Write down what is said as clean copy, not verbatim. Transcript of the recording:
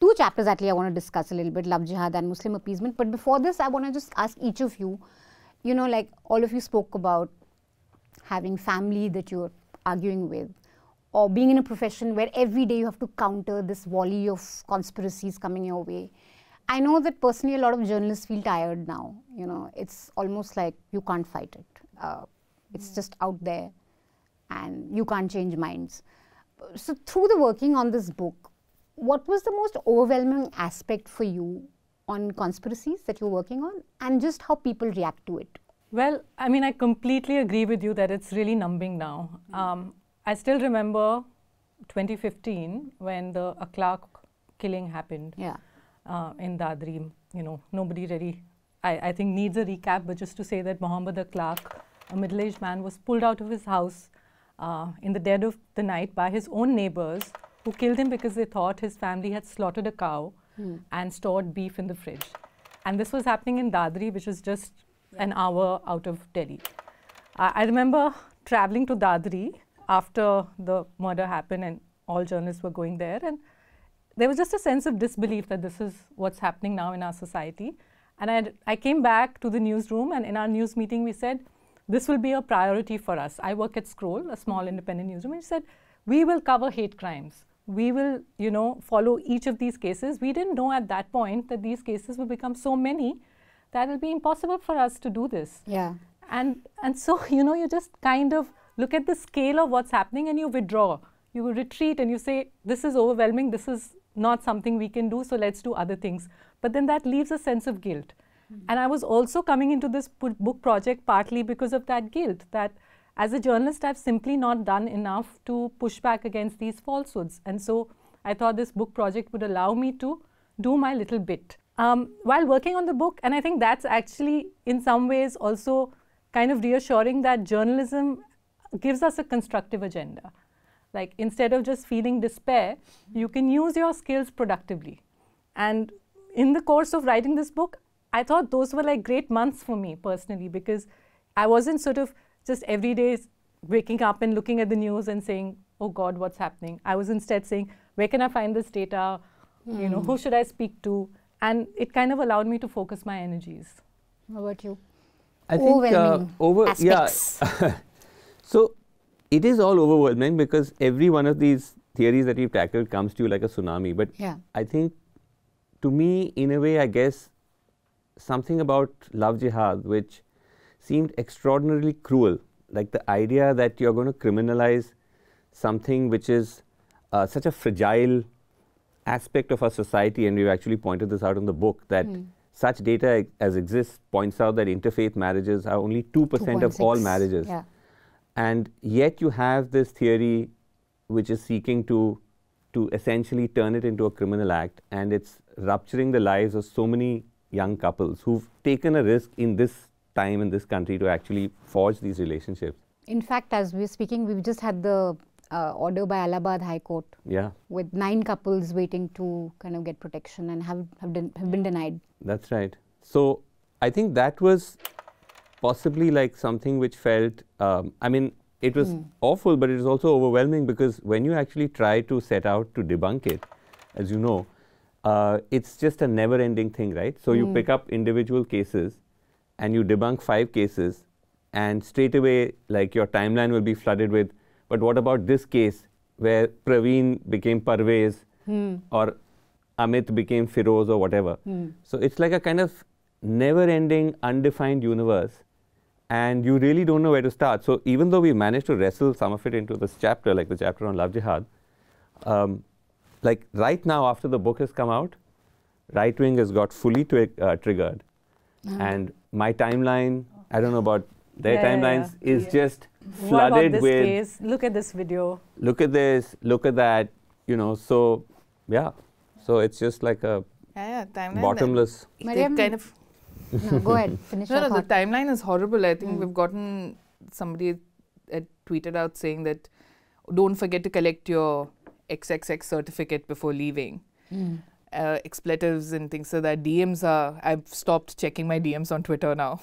two chapters actually I want to discuss a little bit, Love Jihad and Muslim appeasement. But before this, I want to just ask each of you, you know, like all of you spoke about having family that you're arguing with, or being in a profession where every day you have to counter this volley of conspiracies coming your way. I know that personally a lot of journalists feel tired now, you know, it's almost like you can't fight it. It's just out there and you can't change minds. So through the working on this book, what was the most overwhelming aspect for you on conspiracies that you're working on, and just how people react to it? Well, I mean, I completely agree with you that it's really numbing now. I still remember 2015 when the Akhlaq killing happened in Dadri. You know, nobody really, I think, needs a recap, but just to say that Muhammad Akhlaq, a middle-aged man, was pulled out of his house in the dead of the night by his own neighbors, who killed him because they thought his family had slaughtered a cow and stored beef in the fridge. And this was happening in Dadri, which is just an hour out of Delhi. I remember traveling to Dadri after the murder happened, and all journalists were going there, and there was just a sense of disbelief that this is what's happening now in our society. And I came back to the newsroom, and in our news meeting we said, this will be a priority for us. I work at Scroll, a small independent newsroom, and we said, we will cover hate crimes. We will, you know, follow each of these cases. We didn't know at that point that these cases will become so many that it'll be impossible for us to do this. Yeah. And so, you know, you just kind of look at the scale of what's happening and you withdraw. You retreat and you say, this is overwhelming, this is not something we can do, so let's do other things. But then that leaves a sense of guilt. And I was also coming into this book project partly because of that guilt, that as a journalist, I've simply not done enough to push back against these falsehoods. And so I thought this book project would allow me to do my little bit. While working on the book, and I think that's actually in some ways also kind of reassuring that journalism gives us a constructive agenda. Like, instead of just feeling despair, you can use your skills productively. And in the course of writing this book, I thought those were like great months for me personally, because I wasn't sort of just every day waking up and looking at the news and saying, oh God, what's happening? I was instead saying, where can I find this data? You know, who should I speak to? And it kind of allowed me to focus my energies. How about you? I think aspects. Yeah. So it is all overwhelming because every one of these theories that we've tackled comes to you like a tsunami. But I think, to me, in a way, I guess, something about Love Jihad which seemed extraordinarily cruel, like the idea that you're going to criminalize something which is such a fragile aspect of our society, and we've actually pointed this out in the book, that such data as exists points out that interfaith marriages are only 2% of all marriages. And yet you have this theory which is seeking to essentially turn it into a criminal act, and it's rupturing the lives of so many young couples who've taken a risk in this time in this country to actually forge these relationships. In fact, as we're speaking, we've just had the order by Allahabad High Court with 9 couples waiting to kind of get protection and have been denied. That's right. So I think that was possibly like something which felt, I mean, it was awful, but it was also overwhelming, because when you actually try to set out to debunk it, as you know, it's just a never-ending thing, right? So you pick up individual cases and you debunk 5 cases, and straight away, like, your timeline will be flooded with, but what about this case where Praveen became Parvez or Amit became Firoz or whatever. So it's like a kind of never-ending, undefined universe, and you really don't know where to start. So even though we managed to wrestle some of it into this chapter, like the chapter on Love Jihad, like right now after the book has come out, right wing has got fully triggered, and my timeline, I don't know about their timelines, is just flooded this with case? Look at this video. Look at this, look at that, you know. So yeah, so it's just like a timeline bottomless. Mariyam, kind of no, go ahead, finish your the thought. timeline is horrible. I think we've gotten, somebody tweeted out saying that don't forget to collect your XXX certificate before leaving. Expletives and things, so that DMs are, I've stopped checking my DMs on Twitter now.